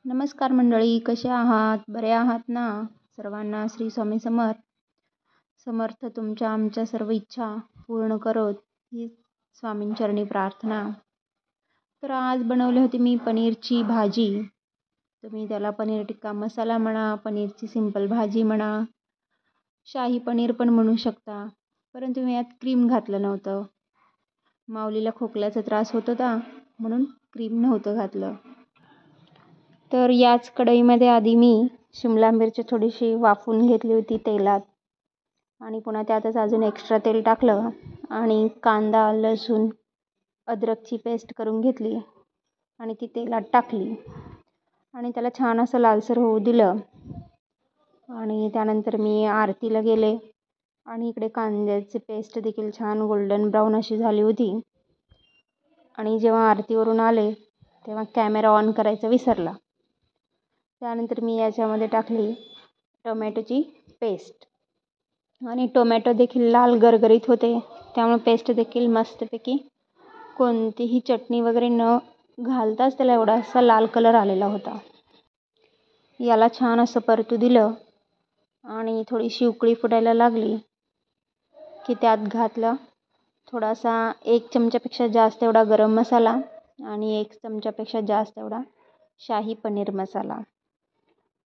नमस्कार मंडळी, कसे आहात? बरे आहात ना? सर्वांना श्री स्वामी समर्थ. समर्थ तुमच्या आमच्या सर्व इच्छा पूर्ण करोत, ही स्वामींचरणी प्रार्थना. तर आज बनवली होती मी पनीरची भाजी. तुम्ही त्याला पनीर टिक्का मसाला म्हणा, पनीरची सिंपल भाजी म्हणा, शाही पनीर पण म्हणू शकता. परंतु मी यात क्रीम घातलं नव्हतं. माऊलीला खोकल्याचा त्रास होत होता म्हणून क्रीम नव्हतं घातलं. तर याच कढईमध्ये आधी मी शिमला मिरची थोडीशी वाफवून घेतली होती तेलात, आणि पुन्हा त्यातच अजून एक्स्ट्रा तेल टाकलं आणि कांदा, लसूण, अद्रकची पेस्ट करून घेतली आणि ती तेलात टाकली आणि त्याला छान असं लालसर होऊ दिलं. आणि त्यानंतर मी आरतीला गेले आणि इकडे कांद्याची पेस्ट देखील छान गोल्डन ब्राऊन अशी झाली होती. आणि जेव्हा आरतीवरून आले तेव्हा कॅमेरा ऑन करायचा विसरला. त्यानंतर मी याच्यामध्ये टाकली टोमॅटोची पेस्ट, आणि टोमॅटो देखील लाल गरगरीत होते, त्यामुळे पेस्ट देखील मस्तपैकी कोणतीही चटणी वगैरे न घालताच त्याला एवढासा लाल कलर आलेला होता. याला छान असं परतू दिलं आणि थोडीशी उकळी फुटायला लागली की त्यात घातलं थोडासा 1 चमच्यापेक्षा जास्त एवढा गरम मसाला आणि 1 चमच्यापेक्षा जास्त एवढा शाही पनीर मसाला.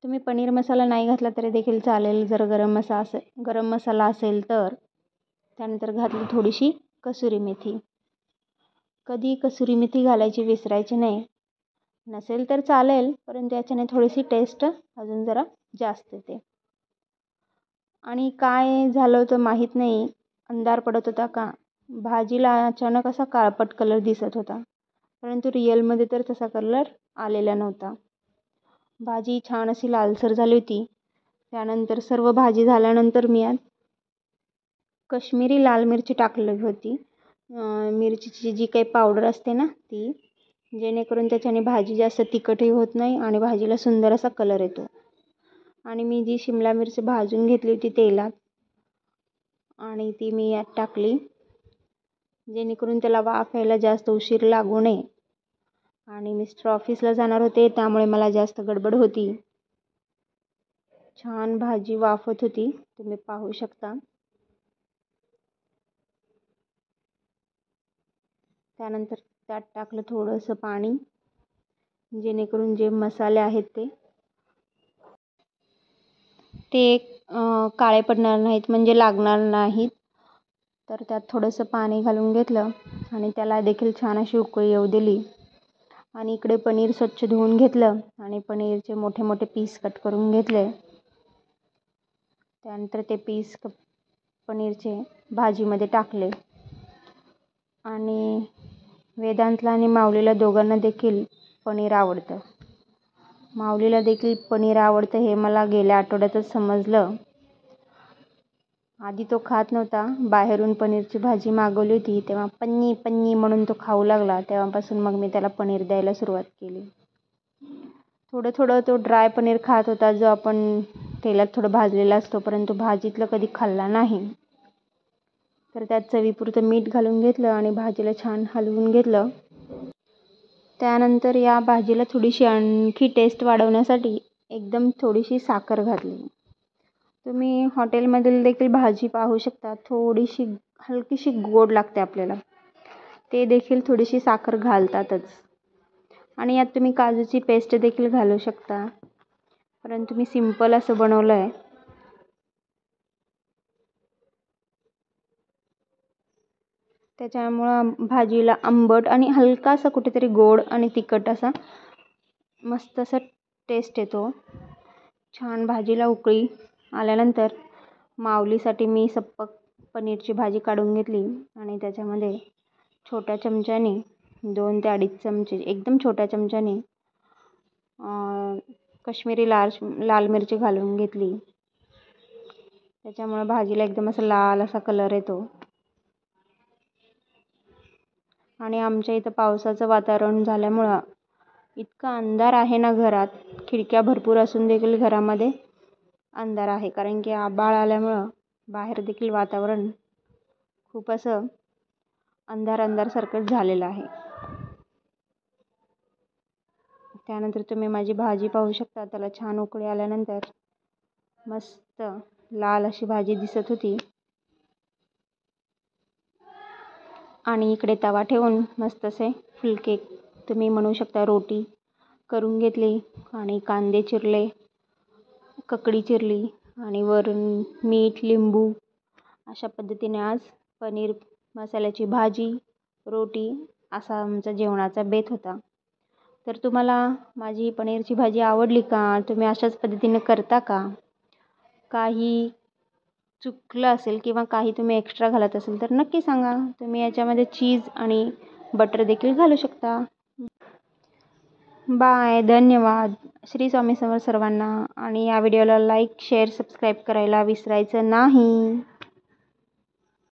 तुम्ही पनीर मसाला नाही घातला तरी देखील चालेल जर गरम मसाला असेल तर. त्यानंतर घातली थोडीशी कसुरी मेथी. कधी कसुरी मेथी घालायची विसरायची नाही. नसेल तर चालेल, परंतु याच्याने थोडीशी टेस्ट अजून जरा जास्त येते. आणि काय झालं होतं माहीत नाही, अंधार पडत होता का भाजीला अचानक असा काळपट कलर दिसत होता, परंतु रिअलमध्ये तर तसा कलर आलेला नव्हता. भाजी छान अशी लालसर झाली होती. त्यानंतर सर्व भाजी झाल्यानंतर मी यात काश्मीरी लाल मिरची टाकली होती. मिरचीची जी काही पावडर असते ना ती, जेणेकरून त्याच्याने भाजी जास्त तिखटही होत नाही आणि भाजीला सुंदर असा कलर येतो. आणि मी जी शिमला मिरची भाजून घेतली होती तेलात, आणि ती मी यात टाकली, जेणेकरून त्याला वाफ यायला जास्त उशीर लागू नये. आणि मिस्टर ऑफिसला जाणार होते त्यामुळे मला जास्त गडबड होती. छान भाजी वाफत होती, तुम्ही पाहू शकता. त्यानंतर त्यात टाकलं थोडंसं पाणी, जेणेकरून जे मसाले आहेत ते काळे पडणार नाहीत, म्हणजे लागणार नाहीत. तर त्यात थोडंसं पाणी घालून घेतलं आणि त्याला देखील छान अशी उकळी येऊ दिली. आणि इकडे पनीर स्वच्छ धुवून घेतलं आणि पनीरचे मोठे मोठे पीस कट करून घेतले. त्यानंतर ते पीस पनीरचे भाजीमध्ये टाकले. आणि वेदांतला आणि माऊलीला दोघांना देखील पनीर आवडतं. माऊलीला देखील पनीर आवडतं हे मला गेल्या आठवड्यातच समजलं. आधी तो खात नव्हता. बाहेरून पनीरची भाजी मागवली होती तेव्हा पन्नी पन्नी म्हणून तो खाऊ लागला. तेव्हापासून मग मी त्याला पनीर द्यायला सुरुवात केली. थोडं थोडं तो ड्राय पनीर खात होता, जो आपण तेलात थोडं भाजलेला असतो, परंतु भाजीतलं कधी खाल्ला नाही. तर त्यात चवीपुरतं मीठ घालून घेतलं आणि भाजीला छान हलवून घेतलं. त्यानंतर या भाजीला थोडीशी आणखी टेस्ट वाढवण्यासाठी एकदम थोडीशी साखर घातली. तुम्ही हॉटेलमधील देखील भाजी पाहू शकता, थोडीशी हलकीशी गोड लागते आपल्याला, ते देखील थोडीशी साखर घालतातच. आणि यात तुम्ही काजूची पेस्ट देखील घालू शकता, परंतु मी सिंपल असं बनवलं आहे. त्याच्यामुळं भाजीला आंबट आणि हलकासा कुठेतरी गोड आणि तिखट असा मस्त असा टेस्ट येतो. छान भाजीला उकळी आल्यानंतर माऊलीसाठी मी सप्पक पनीरची भाजी काढून घेतली आणि त्याच्यामध्ये छोट्या चमच्याने 2 ते 2.5 चमचे, एकदम छोट्या चमच्याने काश्मीरी लाल मिरची घालून घेतली. त्याच्यामुळे भाजीला एकदम असा लाल असा कलर येतो. आणि आमच्या इथं पावसाचं वातावरण झाल्यामुळं इतका अंधार आहे ना घरात, खिडक्या भरपूर असून देखील घरामध्ये अंधार आहे, कारण की आभाळ आल्यामुळं बाहेर देखील वातावरण खूप असं अंधार अंधारसारखंच झालेलं आहे. त्यानंतर तुम्ही माझी भाजी पाहू शकता. त्याला छान उकळी आल्यानंतर मस्त लाल अशी भाजी दिसत होती. आणि इकडे तवा ठेवून मस्त असे फुलके, तुम्ही म्हणू शकता रोटी करून घेतली. आणि कांदे चिरले, ककडी चिरली आणि वरून मीठ, लिंबू अशा पद्धतीने आज पनीर मसाल्याची भाजी, रोटी असा आमचा जेवणाचा बेत होता. तर तुम्हाला माझी पनीरची भाजी आवडली का? तुम्ही अशाच पद्धतीने करता का? काही चुकलं असेल किंवा काही तुम्ही एक्स्ट्रा घालत असेल तर नक्की सांगा. तुम्ही याच्यामध्ये चीज आणि बटर देखील घालू शकता. बाय. धन्यवाद. श्री स्वामी समर्थ सर्वांना. आणि या व्हिडिओला लाईक, शेअर, सबस्क्राईब करायला विसरायचं नाही.